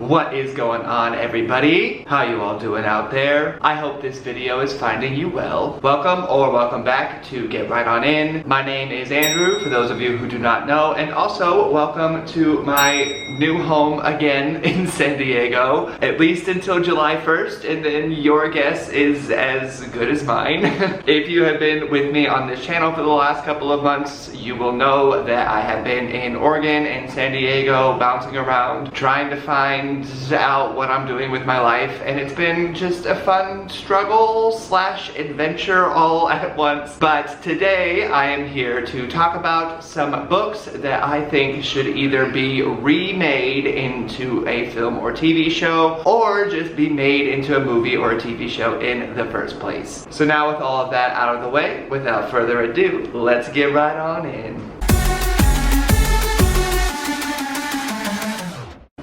What is going on, everybody? How you all doing out there? I hope this video is finding you well. Welcome or welcome back to Get Right On In. My name is Andrew, for those of you who do not know, and also welcome to my new home again in San Diego, at least until July 1st, and then your guess is as good as mine. If you have been with me on this channel for the last couple of months, you will know that I have been in Oregon and San Diego, bouncing around, trying to find out what I'm doing with my life, and it's been just a fun struggle slash adventure all at once. But today I am here to talk about some books that I think should either be remade into a film or TV show, or just be made into a movie or a TV show in the first place. So now, with all of that out of the way, without further ado, let's get right on in.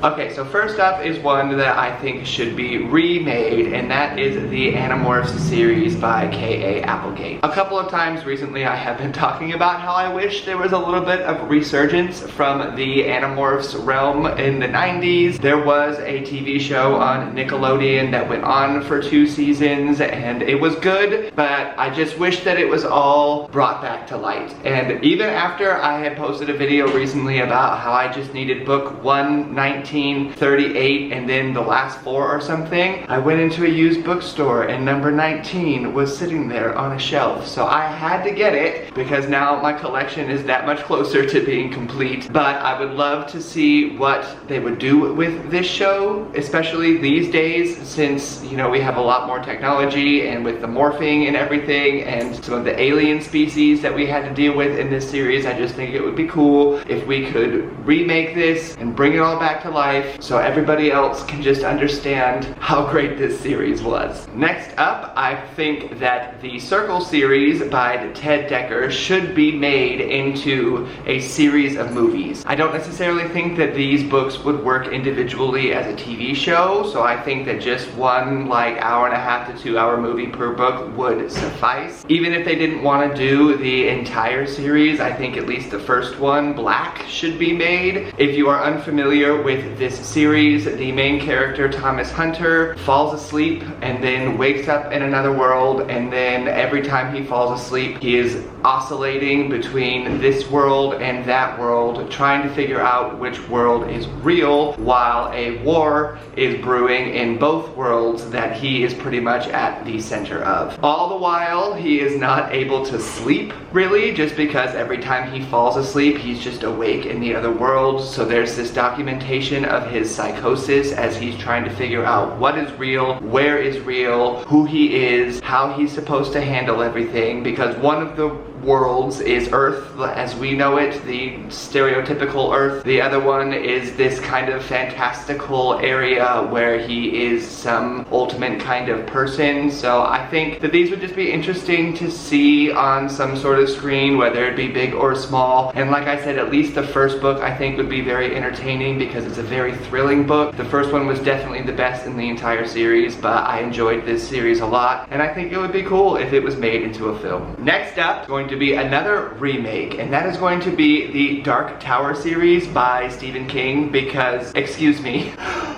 Okay, so first up is one that I think should be remade, and that is the Animorphs series by K.A. Applegate. A couple of times recently I have been talking about how I wish there was a little bit of resurgence from the Animorphs realm in the 90s. There was a TV show on Nickelodeon that went on for 2 seasons, and it was good, but I just wish that it was all brought back to light. And even after I had posted a video recently about how I just needed book 119, 38, and then the last 4 or something, I went into a used bookstore and number 19 was sitting there on a shelf. So I had to get it because now my collection is that much closer to being complete. But I would love to see what they would do with this show, especially these days, since, you know, we have a lot more technology, and with the morphing and everything and some of the alien species that we had to deal with in this series, I just think it would be cool if we could remake this and bring it all back to life, so everybody else can just understand how great this series was. Next up, I think that the Circle series by Ted Dekker should be made into a series of movies. I don't necessarily think that these books would work individually as a TV show, so I think that just one like hour-and-a-half to 2-hour movie per book would suffice. Even if they didn't want to do the entire series, I think at least the first one, Black, should be made. If you are unfamiliar with this series, the main character, Thomas Hunter, falls asleep and then wakes up in another world, and then every time he falls asleep, he is oscillating between this world and that world, trying to figure out which world is real, while a war is brewing in both worlds that he is pretty much at the center of. All the while, he is not able to sleep, really, just because every time he falls asleep, he's just awake in the other world. So there's this documentation of his psychosis as he's trying to figure out what is real, where is real, who he is, how he's supposed to handle everything, because one of the worlds is Earth as we know it, the stereotypical Earth. The other one is this kind of fantastical area where he is some ultimate kind of person. So I think that these would just be interesting to see on some sort of screen, whether it be big or small. And like I said, at least the first book I think would be very entertaining because it's a very thrilling book. The first one was definitely the best in the entire series, but I enjoyed this series a lot, and I think it would be cool if it was made into a film. Next up is going to be another remake, and that is going to be the Dark Tower series by Stephen King, because, excuse me,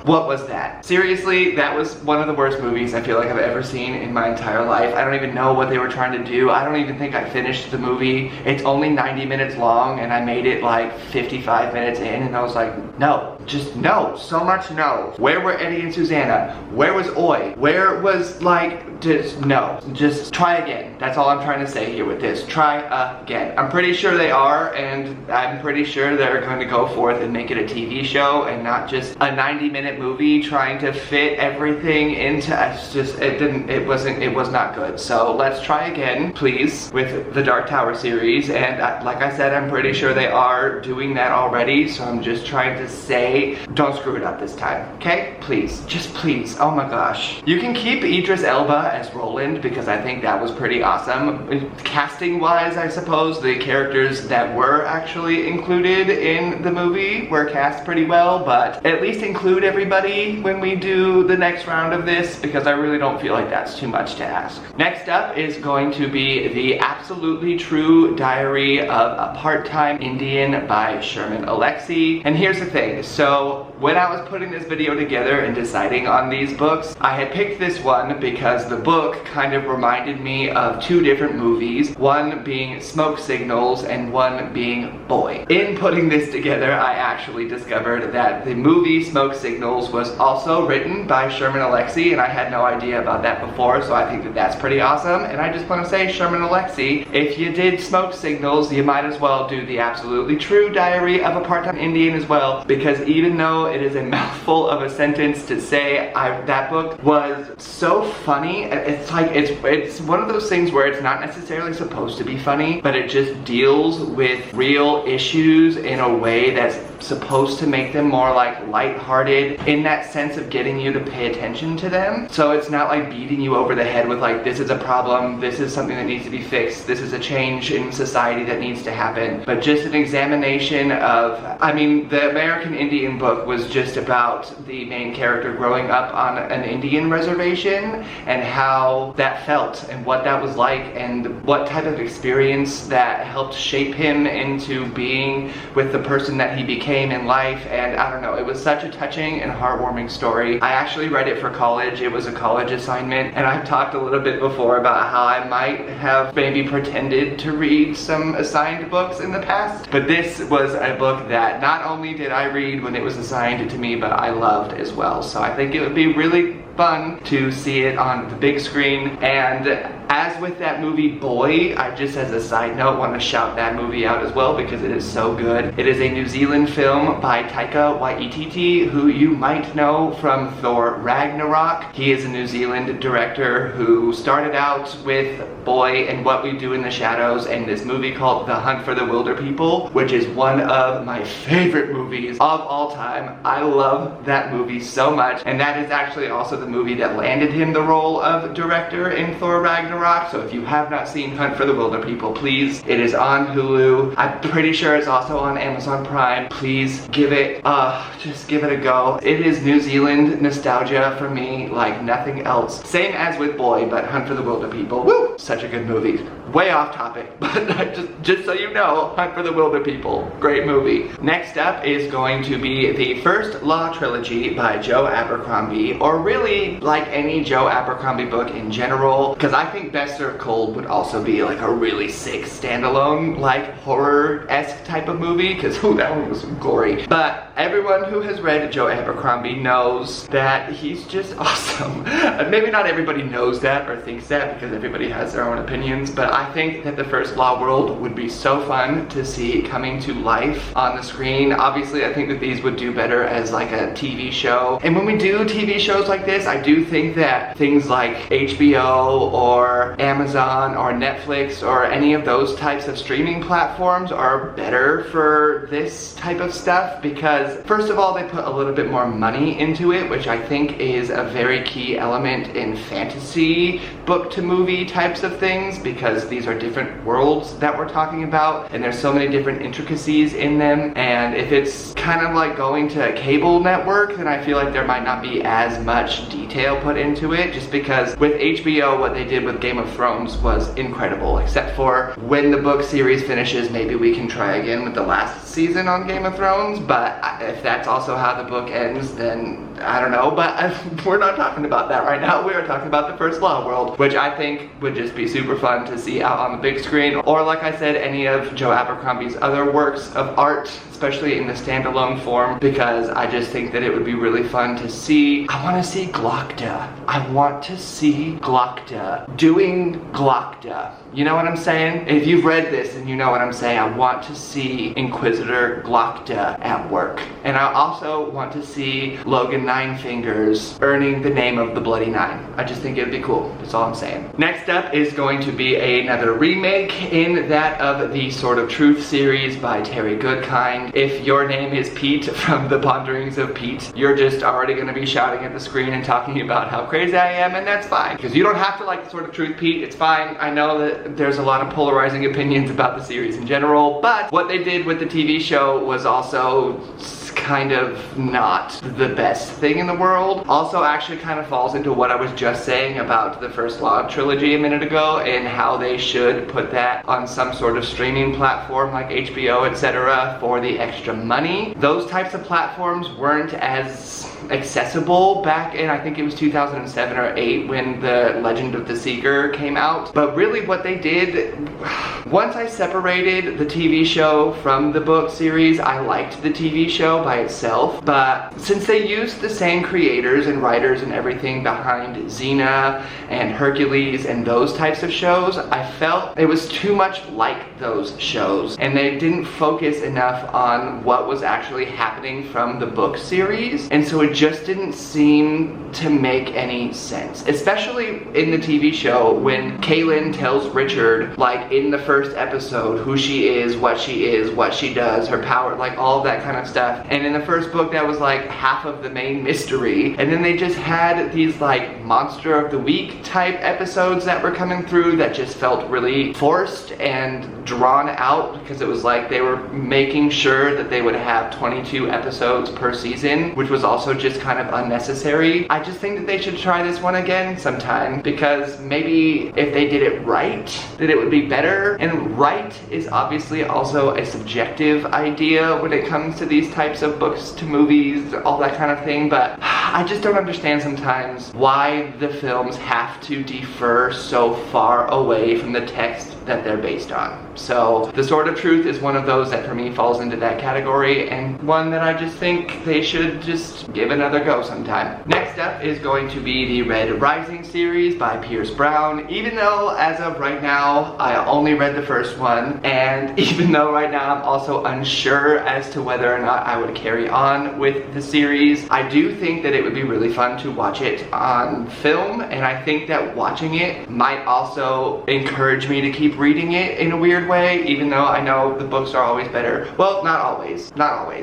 what was that? Seriously, that was one of the worst movies I feel like I've ever seen in my entire life. I don't even know what they were trying to do. I don't even think I finished the movie. It's only 90 minutes long, and I made it like 55 minutes in, and I was like, no, just no, so much no. Where were Eddie and Susanna? Where was Oi? Where was, like, just no, just try again. That's all I'm trying to say here with this. Try again. I'm pretty sure they are, and I'm pretty sure they're going to go forth and make it a TV show and not just a 90-minute movie trying to fit everything into, it was not good. So let's try again, please, with the Dark Tower series, and like I said, I'm pretty sure they are doing that already, so I'm just trying to say, don't screw it up this time, okay? Please, just please, oh my gosh. You can keep Idris Elba as Roland, because I think that was pretty awesome. Casting wise, I suppose, the characters that were actually included in the movie were cast pretty well, but at least include everybody when we do the next round of this, because I really don't feel like that's too much to ask. Next up is going to be The Absolutely True Diary of a Part-Time Indian by Sherman Alexie. And here's the thing, so when I was putting this video together and deciding on these books, I had picked this one because the book kind of reminded me of two different movies, one being Smoke Signals and one being Boy. In putting this together, I actually discovered that the movie Smoke Signals was also written by Sherman Alexie, and I had no idea about that before, so I think that that's pretty awesome. And I just want to say, Sherman Alexie, if you did Smoke Signals, you might as well do the absolutely true Diary of a Part-Time Indian as well, because even though it is a mouthful of a sentence to say, that book was so funny. It's like, it's one of those things where it's not necessarily supposed to be funny, but it just deals with real issues in a way that's supposed to make them more like lighthearted, in that sense of getting you to pay attention to them. So it's not like beating you over the head with like, this is a problem, this is something that needs to be fixed, this is a change in society that needs to happen, but just an examination of, I mean, the American Indian book was just about the main character growing up on an Indian reservation and how that felt and what that was like and what type of experience that helped shape him into being with the person that he became in life. And I don't know, it was such a touching and heartwarming story. I actually read it for college. It was a college assignment, and I've talked a little bit before about how I might have maybe pretended to read some assigned books in the past, but this was a book that not only did I read when it was assigned to me, but I loved as well. So I think it would be really fun to see it on the big screen. And as with that movie Boy, I just as a side note want to shout that movie out as well because it is so good. It is a New Zealand film by Taika Waititi, who you might know from Thor Ragnarok. He is a New Zealand director who started out with Boy and What We Do in the Shadows and this movie called The Hunt for the Wilder People, which is one of my favorite movies of all time. I love that movie so much, and that is actually also the movie that landed him the role of director in Thor Ragnarok. So if you have not seen Hunt for the Wilder People, please, it is on Hulu. I'm pretty sure it's also on Amazon Prime. Please give it, just give it a go. It is New Zealand nostalgia for me like nothing else. Same as with Boy, but Hunt for the Wilder People, woo! Such a good movie. Way off topic, but just so you know, Hunt for the Wilder People, great movie. Next up is going to be the First Law trilogy by Joe Abercrombie, or really like any Joe Abercrombie book in general, because I think Best Served Cold would also be like a really sick standalone like horror-esque type of movie, because that one was gory. But everyone who has read Joe Abercrombie knows that he's just awesome. Maybe not everybody knows that or thinks that because everybody has their own opinions, but I think that the First Law world would be so fun to see coming to life on the screen. Obviously, I think that these would do better as like a TV show. And when we do TV shows like this, I do think that things like HBO or Amazon or Netflix or any of those types of streaming platforms are better for this type of stuff because, first of all, they put a little bit more money into it, which I think is a very key element in fantasy book to movie types of things, because these are different worlds that we're talking about and there's so many different intricacies in them. And if it's kind of like going to a cable network, then I feel like there might not be as much detail put into it, just because with HBO, what they did with Game of Thrones was incredible, except for when the book series finishes, maybe we can try again with the last season on Game of Thrones. But if that's also how the book ends, then I don't know. But we're not talking about that right now. We are talking about the First Law world, which I think would just be super fun to see out on the big screen, or like I said, any of Joe Abercrombie's other works of art, especially in the standalone form, because I just think that it would be really fun to see. I want to see Glokta. I want to see Glokta doing Glokta. You know what I'm saying? If you've read this and you know what I'm saying, I want to see Inquisitor Glokta at work. And I also want to see Logan Ninefingers earning the name of the Bloody Nine. I just think it would be cool. That's all I'm saying. Next up is going to be another remake in that of the Sword of Truth series by Terry Goodkind. If your name is Pete from The Ponderings of Pete, you're just already going to be shouting at the screen and talking about how crazy I am, and that's fine. Because you don't have to like The Sword of Truth, Pete. It's fine. I know that there's a lot of polarizing opinions about the series in general, but what they did with the TV show was also kind of not the best thing in the world. Also actually kind of falls into what I was just saying about the first Law trilogy a minute ago and how they should put that on some sort of streaming platform like HBO, etc. for the extra money. Those types of platforms weren't as accessible back in, I think it was 2007 or 8 when the Legend of the Seeker came out. But really what they did, once I separated the TV show from the book series, I liked the TV show by itself. But since they used the same creators and writers and everything behind Xena and Hercules and those types of shows, I felt it was too much like those shows. And they didn't focus enough on what was actually happening from the book series. And so it just didn't seem to make any sense. Especially in the TV show when Kaylin tells Richard, like in the first episode, who she is, what she does, her power, like all of that kind of stuff. And in the first book that was like half of the main mystery. And then they just had these like Monster of the Week type episodes that were coming through that just felt really forced and drawn out, because it was like they were making sure that they would have 22 episodes per season, which was also just kind of unnecessary. I just think that they should try this one again sometime, because maybe if they did it right, that it would be better. And right is obviously also a subjective idea when it comes to these types of books to movies, all that kind of thing, but I just don't understand sometimes why the films have to defer so far away from the text that they're based on. So The Sword of Truth is one of those that for me falls into that category, and one that I just think they should just give another go sometime. Next up is going to be the Red Rising series by Pierce Brown. Even though as of right now I only read the first one, and even though right now I'm also unsure as to whether or not I would carry on with the series, I do think that it would be really fun to watch it on film, and I think that watching it might also encourage me to keep reading it in a weird way, even though I know the books are always better. Well, not always,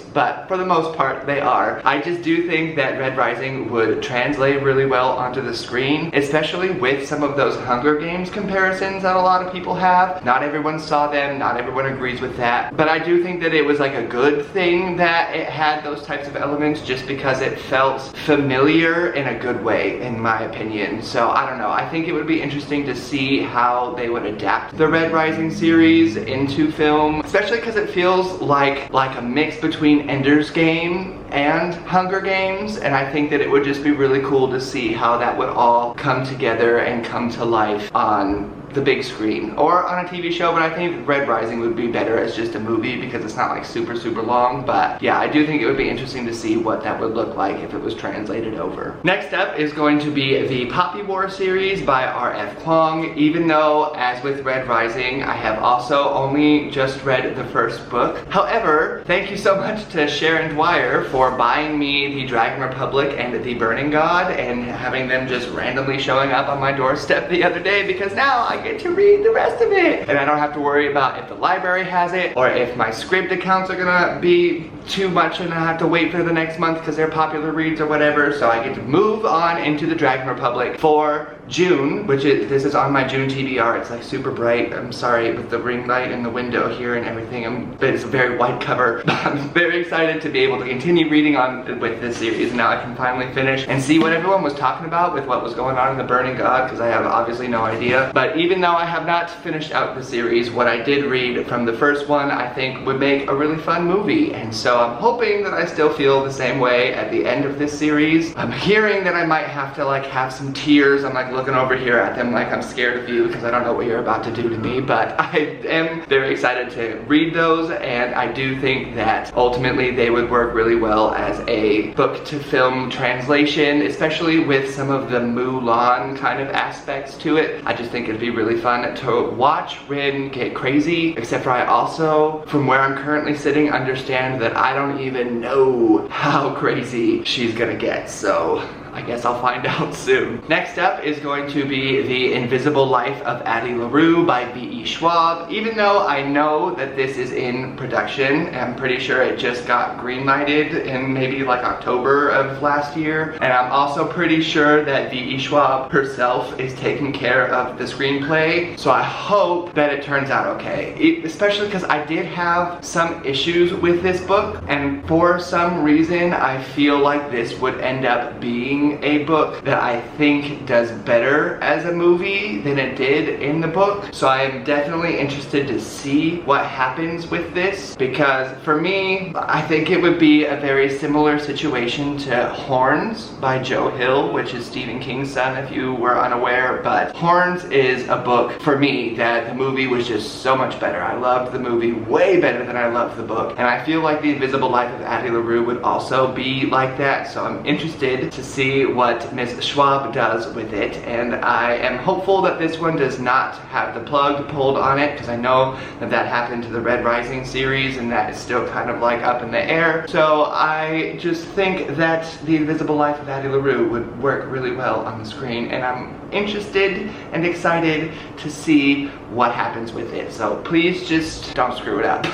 but for the most part they are. I just do think that Red Rising would translate really well onto the screen, especially with some of those Hunger Games comparisons that a lot of people have. Not everyone saw them, not everyone agrees with that, but I do think that it was like a good thing that it had those types of elements, just because it felt familiar in a good way, in my opinion. So I don't know, I think it would be interesting to see how they would adapt the Red Rising series into film, especially because it feels like a mix between Ender's Game and Hunger Games, and I think that it would just be really cool to see how that would all come together and come to life on the big screen or on a TV show. But I think Red Rising would be better as just a movie because it's not like super long. But yeah, I do think it would be interesting to see what that would look like if it was translated over. Next up is going to be the Poppy War series by R.F. Kuang. Even though, as with Red Rising, I have also only just read the first book. However, thank you so much to Sharon Dwyer for buying me the Dragon Republic and the Burning God and having them just randomly showing up on my doorstep the other day, because now I get to read the rest of it. And I don't have to worry about if the library has it or if my Scribd accounts are gonna be too much and I have to wait for the next month because they're popular reads or whatever. So I get to move on into the Dragon Republic for June, which is, this is on my June TBR. It's like super bright. I'm sorry with the ring light in the window here and everything, but it's a very wide cover. I'm very excited to be able to continue reading on with this series. Now I can finally finish and see what everyone was talking about with what was going on in the Burning God, because I have obviously no idea. But even though I have not finished out the series, what I did read from the first one I think would make a really fun movie, and so I'm hoping that I still feel the same way at the end of this series. I'm hearing that I might have to like have some tears. I'm like looking over here at them like I'm scared of you because I don't know what you're about to do to me, but I am very excited to read those, and I do think that ultimately they would work really well as a book to film translation, especially with some of the Mulan kind of aspects to it. I just think it'd be really fun to watch Rin get crazy, except for I also, from where I'm currently sitting, understand that I don't even know how crazy she's gonna get. So I guess I'll find out soon. Next up is going to be The Invisible Life of Addie LaRue by V.E. Schwab. Even though I know that this is in production, I'm pretty sure it just got green-lighted in maybe like October of last year. And I'm also pretty sure that V.E. Schwab herself is taking care of the screenplay. So I hope that it turns out okay. Especially because I did have some issues with this book, and for some reason I feel like this would end up being a book that I think does better as a movie than it did in the book. So I am definitely interested to see what happens with this, because for me, I think it would be a very similar situation to Horns by Joe Hill, which is Stephen King's son if you were unaware. But Horns is a book for me that the movie was just so much better. I loved the movie way better than I loved the book, and I feel like The Invisible Life of Addie LaRue would also be like that. So I'm interested to see what Ms. Schwab does with it, and I am hopeful that this one does not have the plug pulled on it, because I know that that happened to the Red Rising series and that is still kind of like up in the air. So I just think that The Invisible Life of Addie LaRue would work really well on the screen, and I'm interested and excited to see what happens with it. So please just don't screw it up.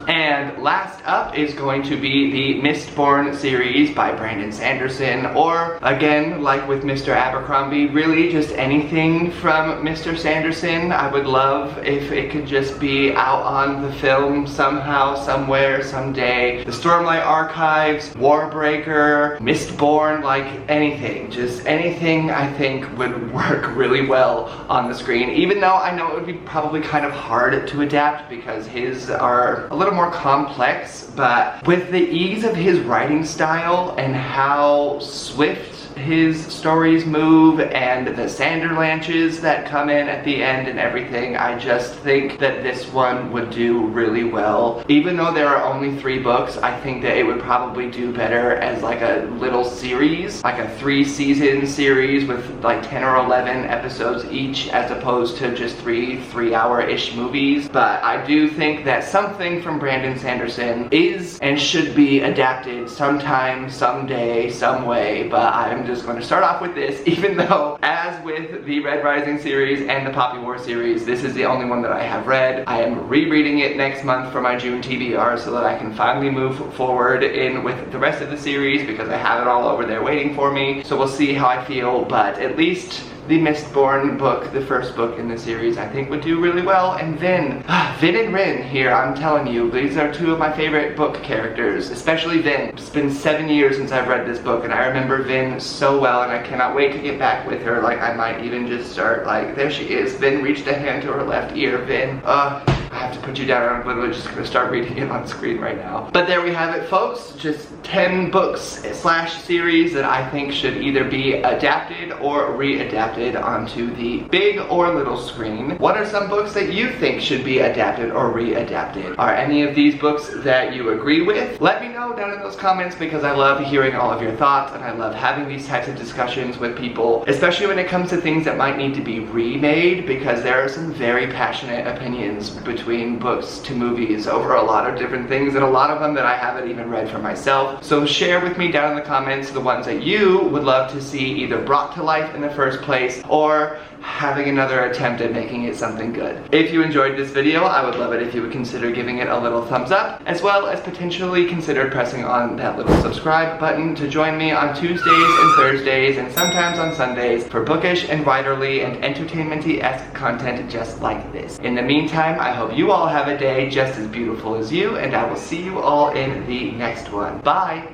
And last up is going to be the Mistborn series by Brandon Sanderson, or again, like with Mr. Abercrombie, really just anything from Mr. Sanderson. I would love if it could just be out on the film somehow, somewhere, someday. The Stormlight Archives, Warbreaker, Mistborn, like anything. Just anything I think would work really well on the screen, even though I know it would be probably kind of hard to adapt because his are a little more complex. But with the ease of his writing style and how swift his stories move and the Sanderlanches that come in at the end and everything, I just think that this one would do really well. Even though there are only 3 books, I think that it would probably do better as like a little series, like a 3-season series with like 10 or 11 episodes each, as opposed to just 3-hour-ish movies. But I do think that something from Brandon Sanderson is and should be adapted sometime, someday, some way. But I'm just going to start off with this, even though, as with the Red Rising series and the Poppy War series, this is the only one that I have read. I am rereading it next month for my June TBR so that I can finally move forward in with the rest of the series, because I have it all over there waiting for me. So we'll see how I feel, but at least the Mistborn book, the first book in the series, I think would do really well. And Vin and Rin here, I'm telling you, these are 2 of my favorite book characters, especially Vin. It's been 7 years since I've read this book, and I remember Vin so well, and I cannot wait to get back with her. Like, I might even just start, like, there she is. Vin reached a hand to her left ear. Vin, I have to put you down. I'm literally just gonna start reading it on screen right now. But there we have it, folks. Just 10 books / series that I think should either be adapted or re-adapted onto the big or little screen. What are some books that you think should be adapted or re-adapted? Are any of these books that you agree with? Let me know down in those comments, because I love hearing all of your thoughts, and I love having these types of discussions with people, especially when it comes to things that might need to be remade, because there are some very passionate opinions between books to movies over a lot of different things, and a lot of them that I haven't even read for myself. So share with me down in the comments the ones that you would love to see either brought to life in the first place, or having another attempt at making it something good. If you enjoyed this video, I would love it if you would consider giving it a little thumbs up, as well as potentially consider pressing on that little subscribe button to join me on Tuesdays and Thursdays, and sometimes on Sundays, for bookish and writerly and entertainment-y-esque content just like this. In the meantime, I hope you all have a day just as beautiful as you, and I will see you all in the next one. Bye!